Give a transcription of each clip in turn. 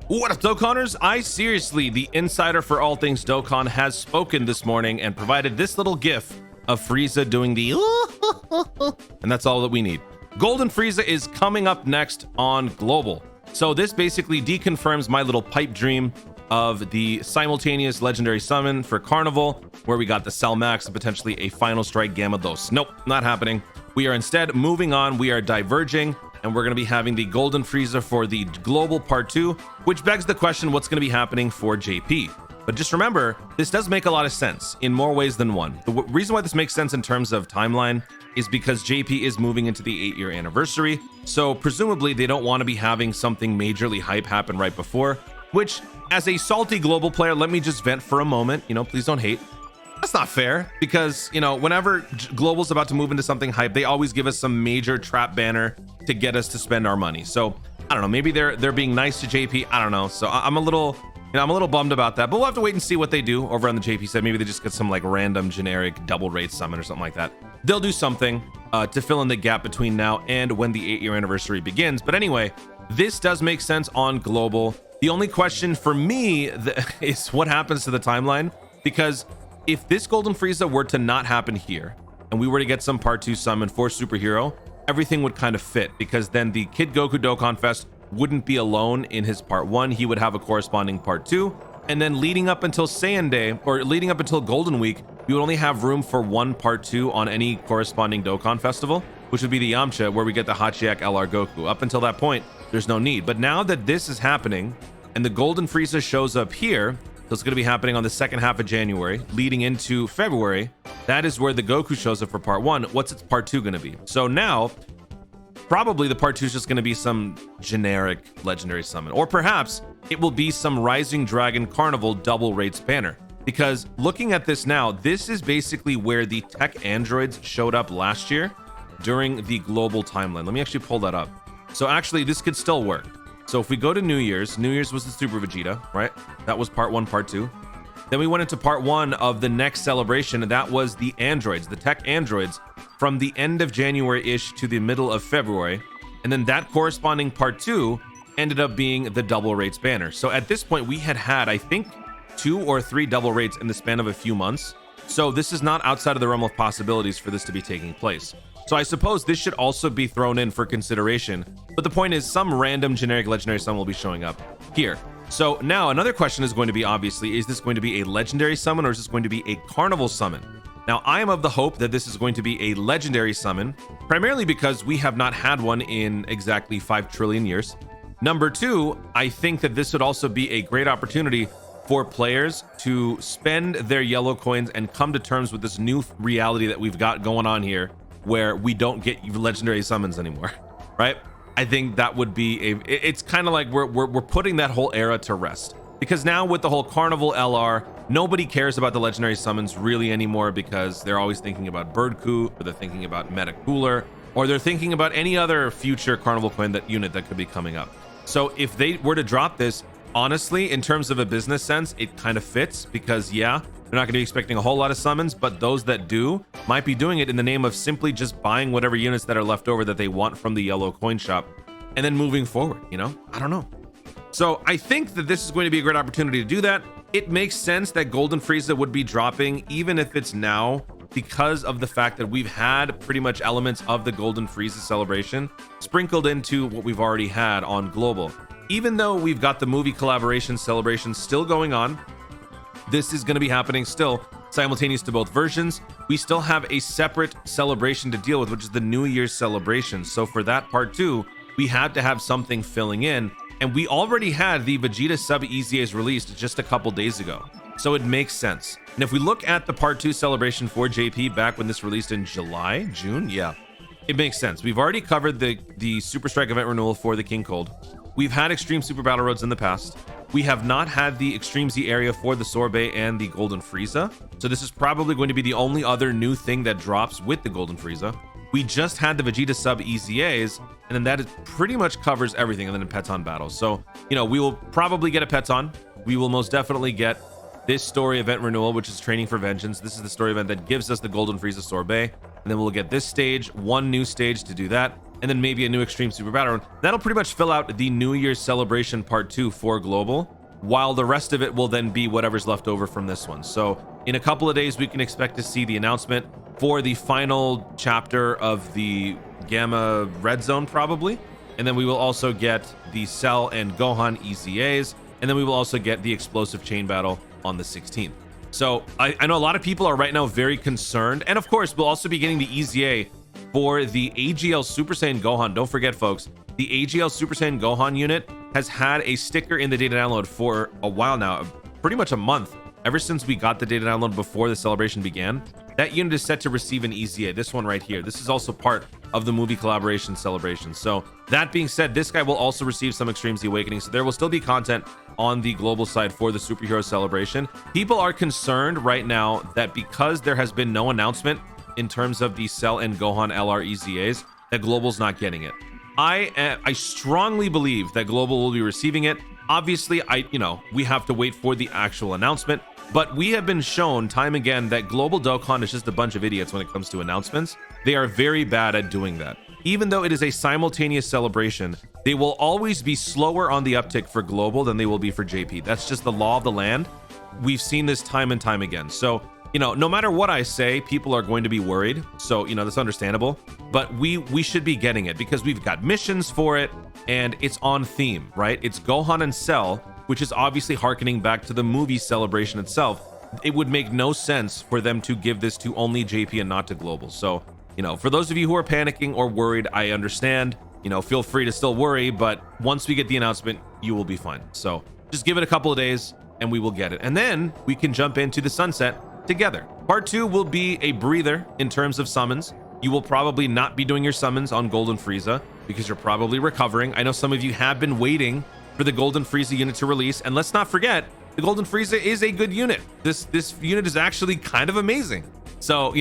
What up, Dokkanners? The insider for all things Dokkan, has spoken this morning and provided this little gif of Frieza doing the and that's all that we need. Golden Frieza is coming up next on Global. So this basically deconfirms my little pipe dream of the simultaneous legendary summon for Carnival, where we got the Cell Max and potentially a Final Strike Gamma Dos. Nope, not happening. We are instead moving on. We are diverging, and we're going to be having the Golden Frieza for the Global Part 2, which begs the question, what's going to be happening for JP? But just remember, this does make a lot of sense in more ways than one. The reason why this makes sense in terms of timeline is because JP is moving into the 8-year anniversary. So presumably they don't want to be having something majorly hype happen right before, which as a salty global player, let me just vent for a moment. Please don't hate. That's not fair, because whenever Global's about to move into something hype, they always give us some major trap banner to get us to spend our money. So I don't know, maybe they're being nice to JP. I don't know. So I'm a little bummed about that, but we'll have to wait and see what they do over on the JP side. Maybe they just get some like random generic double rate summon or something like that. They'll do something to fill in the gap between now and when the 8-year anniversary begins. But anyway, this does make sense on Global. The only question for me is what happens to the timeline, because if this Golden Frieza were to not happen here and we were to get some Part 2 summon for Superhero, everything would kind of fit, because then the Kid Goku Dokkan Fest wouldn't be alone in his Part 1. He would have a corresponding Part 2, and then leading up until Saiyan Day, or leading up until Golden Week, we would only have room for one Part 2 on any corresponding Dokkan festival, which would be the Yamcha, where we get the Hachiyak LR Goku. Up until that point, there's no need. But now that this is happening and the Golden Frieza shows up here, so it's going to be happening on the second half of January, leading into February, that is where the Goku shows up for Part 1. What's its Part 2 going to be? So now, probably the Part 2 is just going to be some generic legendary summon, or perhaps it will be some Rising Dragon Carnival double rates banner. Because looking at this now, this is basically where the tech androids showed up last year during the global timeline. Let me actually pull that up. So actually, this could still work. So if we go to New Year's was the Super Vegeta, right? That was Part 1, Part 2. Then we went into Part 1 of the next celebration, and that was the androids, the tech androids, from the end of January-ish to the middle of February. And then that corresponding Part 2 ended up being the double rates banner. So at this point, we had, I think, 2 or 3 double rates in the span of a few months. So this is not outside of the realm of possibilities for this to be taking place. So I suppose this should also be thrown in for consideration. But the point is, some random generic legendary summon will be showing up here. So now another question is going to be, obviously, is this going to be a legendary summon, or is this going to be a carnival summon? Now, I am of the hope that this is going to be a legendary summon, primarily because we have not had one in exactly 5 trillion years. Number 2, I think that this would also be a great opportunity for players to spend their yellow coins and come to terms with this new reality that we've got going on here, where we don't get legendary summons anymore, right? I think that would be it's kind of like we're putting that whole era to rest, because now with the whole Carnival LR, nobody cares about the legendary summons really anymore, because they're always thinking about Bird Coup, or they're thinking about Meta Cooler, or they're thinking about any other future Carnival coin unit that could be coming up. So if they were to drop this, honestly, in terms of a business sense, it kind of fits, because yeah, they're not going to be expecting a whole lot of summons, but those that do might be doing it in the name of simply just buying whatever units that are left over that they want from the yellow coin shop, and then moving forward. I don't know. So I think that this is going to be a great opportunity to do that. It makes sense that Golden Frieza would be dropping, even if it's now, because of the fact that we've had pretty much elements of the Golden Frieza celebration sprinkled into what we've already had on Global. Even though we've got the movie collaboration celebration still going on, this is going to be happening still simultaneous to both versions. We still have a separate celebration to deal with, which is the New Year's celebration. So for that Part 2, we had to have something filling in, and we already had the Vegeta sub EZAs released just a couple days ago. So it makes sense. And if we look at the Part 2 celebration for JP back when this released in June, yeah, it makes sense. We've already covered the Super Strike event renewal for the King Cold. We've had Extreme Super Battle Roads in the past. We have not had the Extreme Z area for the Sorbet and the Golden Frieza. So this is probably going to be the only other new thing that drops with the Golden Frieza. We just had the Vegeta sub EZAs, and then that pretty much covers everything, and then in Peton battles. So, we will probably get a Peton. We will most definitely get this story event renewal, which is Training for Vengeance. This is the story event that gives us the Golden Frieza Sorbet. And then we'll get this stage, one new stage to do that. and then maybe a new Extreme Super Battle Run. That'll pretty much fill out the New Year's Celebration Part 2 for Global, while the rest of it will then be whatever's left over from this one. So in a couple of days, we can expect to see the announcement for the final chapter of the Gamma Red Zone, probably. And then we will also get the Cell and Gohan EZAs, and then we will also get the Explosive Chain Battle on the 16th. So I know a lot of people are right now very concerned, and of course we'll also be getting the EZA for the AGL Super Saiyan Gohan. Don't forget, folks, the AGL Super Saiyan Gohan unit has had a sticker in the data download for a while now, pretty much a month, ever since we got the data download before the celebration began. That unit is set to receive an EZA, this one right here. This is also part of the movie collaboration celebration. So that being said, this guy will also receive some Extreme Z Awakening. So there will still be content on the global side for the superhero celebration. People are concerned right now that because there has been no announcement in terms of the Cell and Gohan LR EZAs, that Global's not getting it. I strongly believe that Global will be receiving it. Obviously, we have to wait for the actual announcement, but we have been shown time again that Global Dokkan is just a bunch of idiots when it comes to announcements. They are very bad at doing that. Even though it is a simultaneous celebration, they will always be slower on the uptick for Global than they will be for JP. That's just the law of the land. We've seen this time and time again. So, no matter what I say, people are going to be worried. So, that's understandable. But we should be getting it because we've got missions for it and it's on theme, right? It's Gohan and Cell, which is obviously harkening back to the movie celebration itself. It would make no sense for them to give this to only JP and not to Global. So, for those of you who are panicking or worried, I understand. Feel free to still worry, but once we get the announcement, you will be fine. So just give it a couple of days and we will get it. And then we can jump into the sunset together. Part 2 will be a breather in terms of summons. You will probably not be doing your summons on Golden Frieza because you're probably recovering. I know some of you have been waiting for the Golden Frieza unit to release, and let's not forget, the Golden Frieza is a good unit. This unit is actually kind of amazing. So,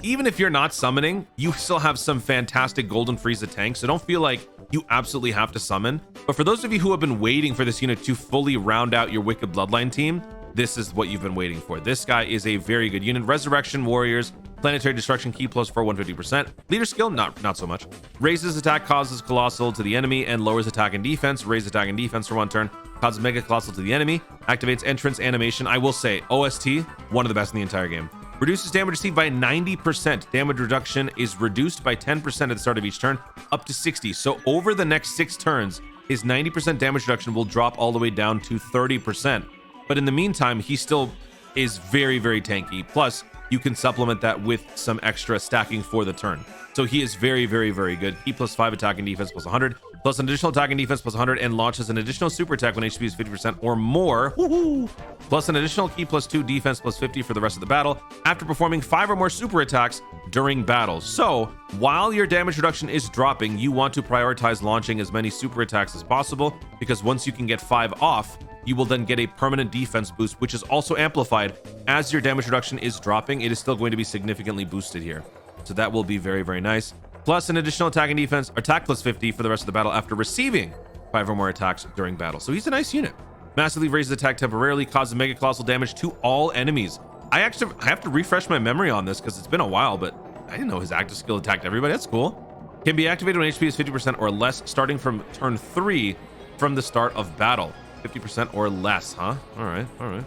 even if you're not summoning, you still have some fantastic Golden Frieza tanks, so don't feel like you absolutely have to summon. But for those of you who have been waiting for this unit to fully round out your Wicked Bloodline team, this is what you've been waiting for. This guy is a very good unit. Resurrection Warriors, Planetary Destruction Key plus for 150%. Leader skill, not so much. Raises attack, causes colossal to the enemy, and lowers attack and defense. Raise attack and defense for 1 turn. Causes mega colossal to the enemy. Activates entrance animation. I will say, OST, one of the best in the entire game. Reduces damage received by 90%. Damage reduction is reduced by 10% at the start of each turn, up to 60. So over the next 6 turns, his 90% damage reduction will drop all the way down to 30%. But in the meantime, he still is very, very tanky. Plus, you can supplement that with some extra stacking for the turn. So he is very, very, very good. He plus 5 attack and defense plus 100, plus an additional attack and defense plus 100, and launches an additional super attack when HP is 50% or more. Woohoo! Plus an additional key plus 2 defense plus 50 for the rest of the battle after performing 5 or more super attacks during battles. So while your damage reduction is dropping, you want to prioritize launching as many super attacks as possible, because once you can get 5 off, you will then get a permanent defense boost, which is also amplified as your damage reduction is dropping. It is still going to be significantly boosted here. So that will be very, very nice. Plus an additional attack and defense, attack plus 50 for the rest of the battle after receiving 5 or more attacks during battle. So he's a nice unit. Massively raises attack temporarily, causes mega colossal damage to all enemies. I have to refresh my memory on this because it's been a while, but I didn't know his active skill attacked everybody. That's cool. Can be activated when HP is 50% or less, starting from turn 3 from the start of battle. 50% or less, huh? All right.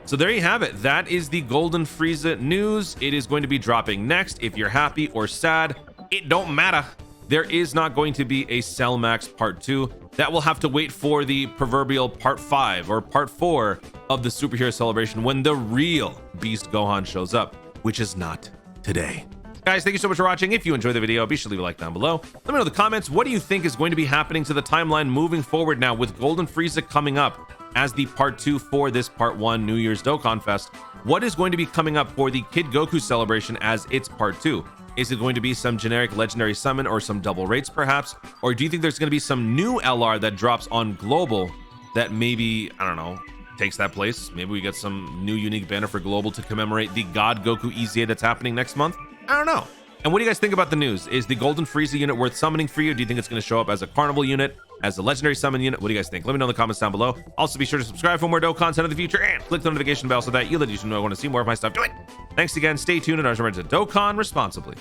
So there you have it. That is the Golden Frieza news. It is going to be dropping next. If you're happy or sad, it don't matter. There is not going to be a Cell Max Part 2. That will have to wait for the proverbial Part 5 or Part 4 of the superhero celebration when the real Beast Gohan shows up, which is not today. Guys, thank you so much for watching. If you enjoyed the video, be sure to leave a like down below. Let me know in the comments, what do you think is going to be happening to the timeline moving forward now with Golden Frieza coming up as the Part 2 for this Part 1 New Year's Dokkan Fest? What is going to be coming up for the Kid Goku celebration as its Part 2? Is it going to be some generic legendary summon or some double rates perhaps? Or do you think there's going to be some new LR that drops on Global that maybe, I don't know, takes that place? Maybe we get some new unique banner for Global to commemorate the God Goku EZA that's happening next month? I don't know. And what do you guys think about the news? Is the Golden Frieza unit worth summoning for you? Do you think it's going to show up as a Carnival unit, as a legendary summon unit? What do you guys think? Let me know in the comments down below. Also, be sure to subscribe for more Dokkan content in the future and click the notification bell so that you'll let you know I want to see more of my stuff. Do it. Thanks again. Stay tuned, and AashanAnimeArt to Dokkan responsibly.